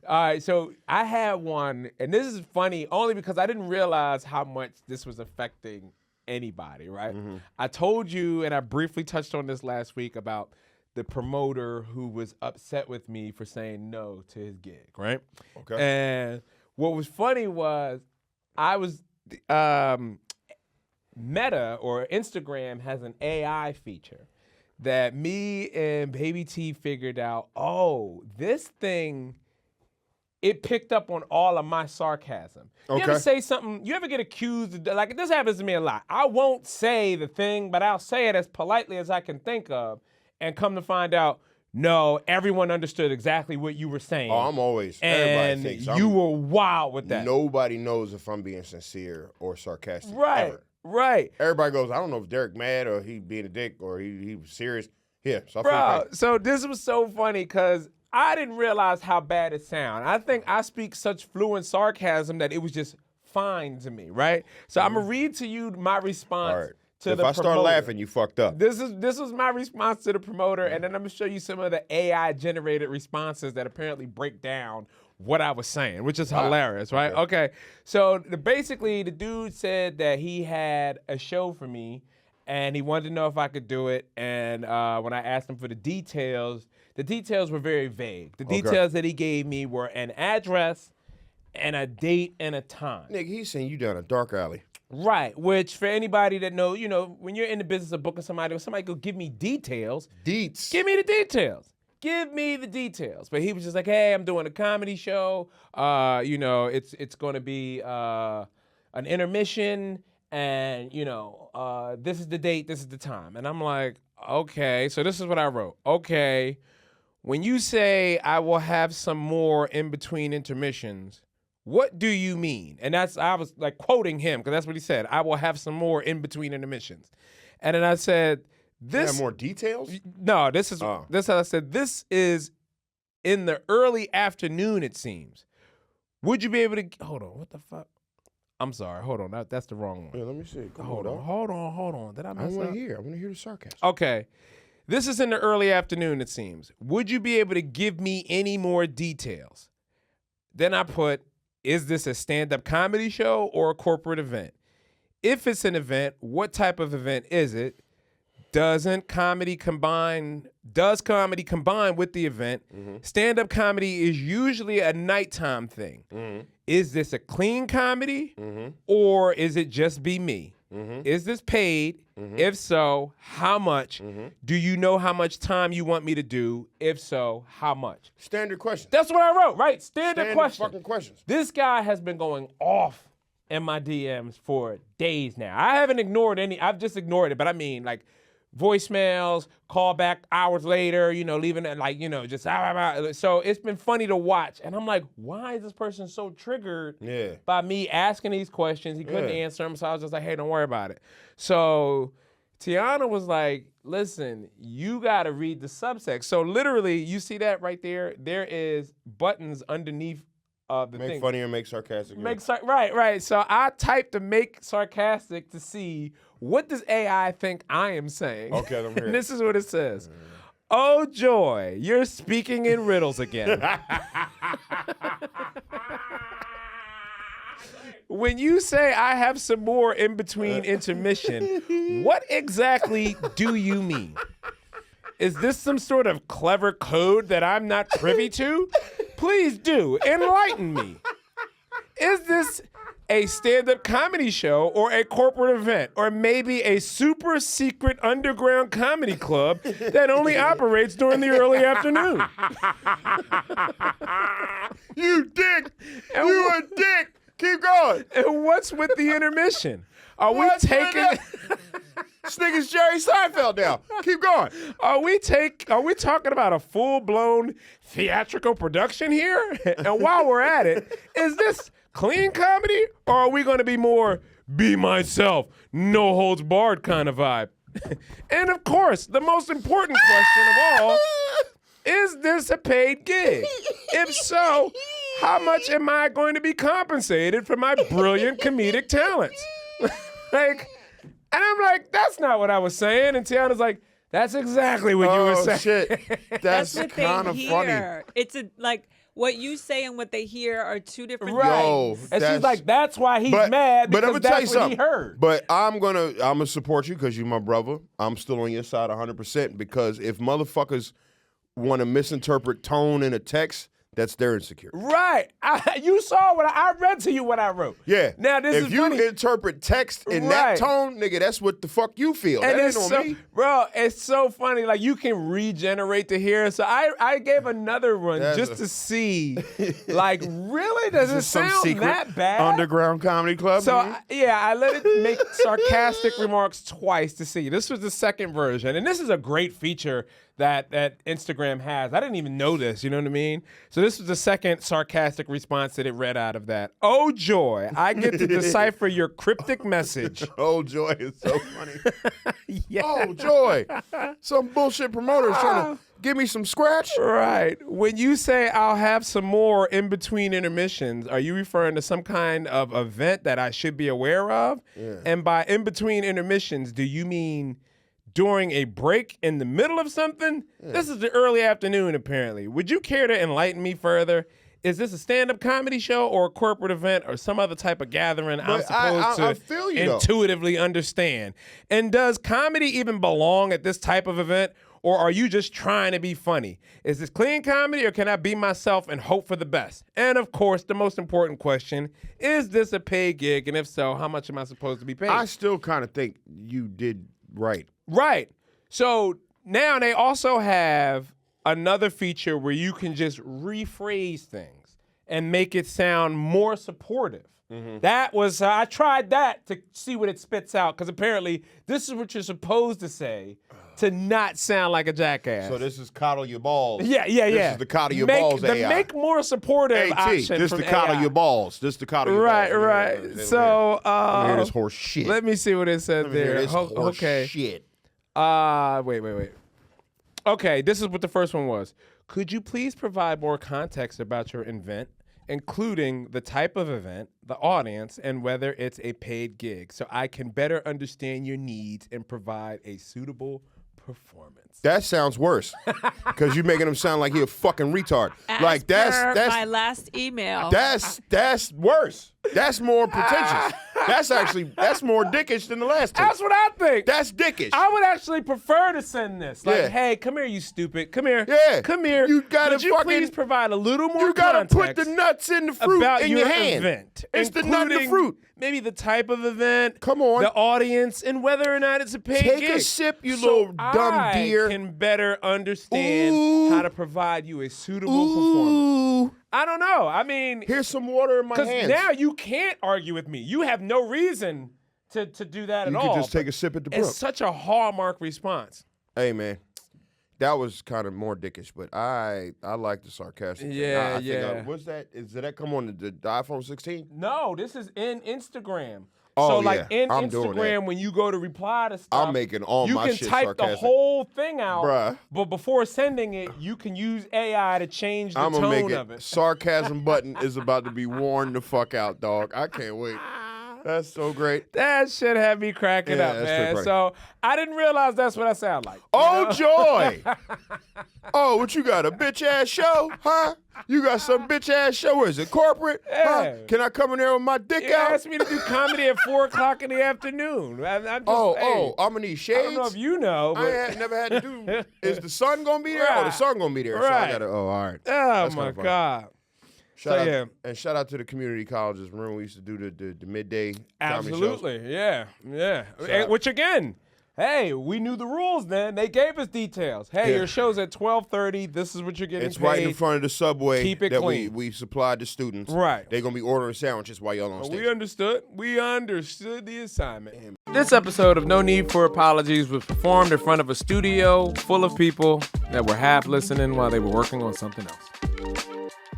All right, so I had one, and this is funny only because I didn't realize how much this was affecting anybody, right? Mm-hmm. I told you, and I briefly touched on this last week about the promoter who was upset with me for saying no to his gig, right? Okay. And what was funny was I was Meta or Instagram has an AI feature that me and Baby T figured out, oh, this thing, it picked up on all of my sarcasm. You ever Okay. say something, you ever get accused, like this happens to me a lot. I won't say the thing, but I'll say it as politely as I can think of and come to find out, no, everyone understood exactly what you were saying. Oh, I'm always. And everybody thinks you were wild with that. Nobody knows if I'm being sincere or sarcastic. Right. Ever. Right. Everybody goes, I don't know if Derek mad or he being a dick or he was serious. Yeah, so I feel Bro, great. so this was so funny because I didn't realize how bad it sounded. I think I speak such fluent sarcasm that it was just fine to me, right? So I'm going to read to you my response All right. to If the I promoter. start laughing, you fucked up. This was my response to the promoter, and then I'm going to show you some of the AI-generated responses that apparently break down what I was saying, which is hilarious, right? Okay. So basically, the dude said that he had a show for me, and he wanted to know if I could do it. And when I asked him for the details were very vague. The details that he gave me were an address and a date and a time. Nigga, he's saying you down a dark alley. Right, which for anybody that know, you know, when you're in the business of booking somebody, when somebody go give me details, Deets. give me the details. Give me the details. But he was just like, hey, I'm doing a comedy show. You know, it's going to be an intermission. And, you know, this is the date, this is the time. And I'm like, okay. So this is what I wrote. Okay, when you say I will have some more in between intermissions, what do you mean? And I was like quoting him because that's what he said. I will have some more in between intermissions. And then I said, You have more details? No, this is how I said. This is in the early afternoon, it seems. Would you be able to hold on? What the fuck? I'm sorry. Hold on. That's the wrong one. Yeah, let me see. Hold on. Did I mess I up? want to hear. I want to hear the sarcasm. Okay. This is in the early afternoon, it seems. Would you be able to give me any more details? Then I put, is this a stand-up comedy show or a corporate event? If it's an event, what type of event is it? Does comedy combine with the event? Mm-hmm. Stand-up comedy is usually a nighttime thing. Mm-hmm. Is this a clean comedy or is it just be me? Mm-hmm. Is this paid? Mm-hmm. If so, how much? Mm-hmm. Do you know how much time you want me to do? If so, how much? Standard question. That's what I wrote, right? Standard question. Fucking questions. This guy has been going off in my DMs for days now. I haven't ignored any. I've just ignored it, but I mean, like, voicemails, call back hours later, you know, leaving it like, you know, just so it's been funny to watch. And I'm like, why is this person so triggered by me asking these questions? He couldn't answer them, so I was just like, hey, don't worry about it. So Tiana was like, listen, you got to read the subtext. So literally, you see that right there? There is buttons underneath the thing. Make funny or make sarcastic. Right. So I typed to make sarcastic to see what does AI think I am saying. Okay, I'm here. And this is what it says. Oh, joy, you're speaking in riddles again. When you say I have some more in between intermission, what exactly do you mean? Is this some sort of clever code that I'm not privy to? Please do enlighten me. Is this a stand-up comedy show or a corporate event or maybe a super secret underground comedy club that only operates during the early afternoon? You dick! You a dick! Keep going. And what's with the intermission? Are we taking? This nigga's Jerry Seinfeld now. Keep going. Are we talking about a full-blown theatrical production here? And while we're at it, is this clean comedy or are we going to be more be myself, no holds barred kind of vibe? And of course, the most important question of all, is this a paid gig? If so, how much am I going to be compensated for my brilliant comedic talents? And I'm like, that's not what I was saying. And Tiana's like, that's exactly what you were saying. Oh, shit. That's kind of funny. It's like, what you say and what they hear are two different Right. Yo, things. And she's like, that's why he's mad but because I'm gonna tell you that's what he something. heard. But I'm gonna support you because you're my brother. I'm still on your side 100% because if motherfuckers want to misinterpret tone in a text, that's their insecurity. Right. You saw what I read to you what I wrote. Yeah. Now this if is you funny. interpret text in Right. that tone, nigga, that's what the fuck you feel. And that it's ain't on so, me. bro, it's so funny. Like you can regenerate to here. So I gave another one That's just to see, like, really, does it This is some sound secret that bad? underground comedy club. So nigga? I let it make sarcastic remarks twice to see. This was the second version, and this is a great feature that Instagram has. I didn't even know this. You know what I mean? So this was the second sarcastic response that it read out of that. Oh joy! I get to decipher your cryptic message. Oh, Joy is so funny. Yeah. Oh, Joy. Some bullshit promoter's trying to give me some scratch. Right. When you say I'll have some more in between intermissions, are you referring to some kind of event that I should be aware of? Yeah. And by in between intermissions, do you mean during a break in the middle of something? Yeah. This is the early afternoon, apparently. Would you care to enlighten me further? Is this a stand-up comedy show or a corporate event or some other type of gathering I'm supposed I feel you, intuitively understand? And does comedy even belong at this type of event? Or are you just trying to be funny? Is this clean comedy or can I be myself and hope for the best? And of course, the most important question, is this a paid gig? And if so, how much am I supposed to be paid? I still kind of think you did right. Right. So now they also have another feature where you can just rephrase things and make it sound more supportive. Mm-hmm. That was, I tried that to see what it spits out, because apparently this is what you're supposed to say to not sound like a jackass. So this is coddle your balls. Yeah. This is the coddle your balls The AI. make more supportive option this from the coddle AI. your balls. This the coddle your balls. Right. So, hear this horse shit. Let me see what it said Let me hear there. this horse Okay. shit. Wait. Okay, this is what the first one was. Could you please provide more context about your event, including the type of event, the audience, and whether it's a paid gig, so I can better understand your needs and provide a suitable performance? That sounds worse, because you're making him sound like he a fucking retard. As per my last email. That's worse. That's more pretentious. That's more dickish than the last two. That's what I think. That's dickish. I would actually prefer to send this. Like, Yeah. hey, come here, you stupid. Come here. Yeah. Come here. You gotta Could you fucking- please provide a little more You gotta context put the nuts in the fruit about in your your hand. event. It's the nut and the including fruit. Maybe the type of event. Come on. The audience, and whether or not it's a paid Take gig. a sip, you so little dumb I deer. can better understand Ooh. how to provide you a suitable performance. Ooh. I don't know. I mean, Here's some water in my because hands. now you can't argue with me. You have no reason to do that you at could all. just take a sip at the brook. It's such a hallmark response. Hey, man. That was kind of more dickish, but I like the sarcastic. thing. Yeah, I yeah. think what's that? Did that come on the iPhone 16? No, this is in Instagram. Oh, so like yeah. in I'm doing Instagram, that. when you go to reply to stuff, I'm making all you my can shit type sarcastic. the whole thing out, Bruh. but before sending it, you can use AI to change the I'm gonna tone make of it. Sarcasm button is about to be worn the fuck out, dog. I can't wait. That's so great. That shit had me cracking Yeah, up, that's man. pretty So I didn't realize that's what I sound like. Oh, joy. Oh, what you got, a bitch-ass show, huh? You got some bitch-ass show? Where is it, corporate? Huh? Yeah. Can I come in there with my dick You out? asked me to do comedy at 4 o'clock in the afternoon. I'm just, hey, I'm going to need shades? I don't know if you know, but Never had to do. Is the sun gonna be there? Oh, the Right. sun gonna be there. So I Right. gotta. Oh, all right. oh That's my kinda fun. God. Shout So, out, yeah. And shout out to the community colleges. Remember we used to do the midday comedy shows? Absolutely, yeah. Shout And out. which again, hey, we knew the rules then. They gave us details. Hey, Yeah. your show's at 12:30. This is what you're getting It's paid. right in front of the subway Keep it that clean. we supplied the students. Right. They're gonna be ordering sandwiches while y'all on stage. We understood. We understood the assignment. This episode of No Need for Apologies was performed in front of a studio full of people that were half listening while they were working on something else.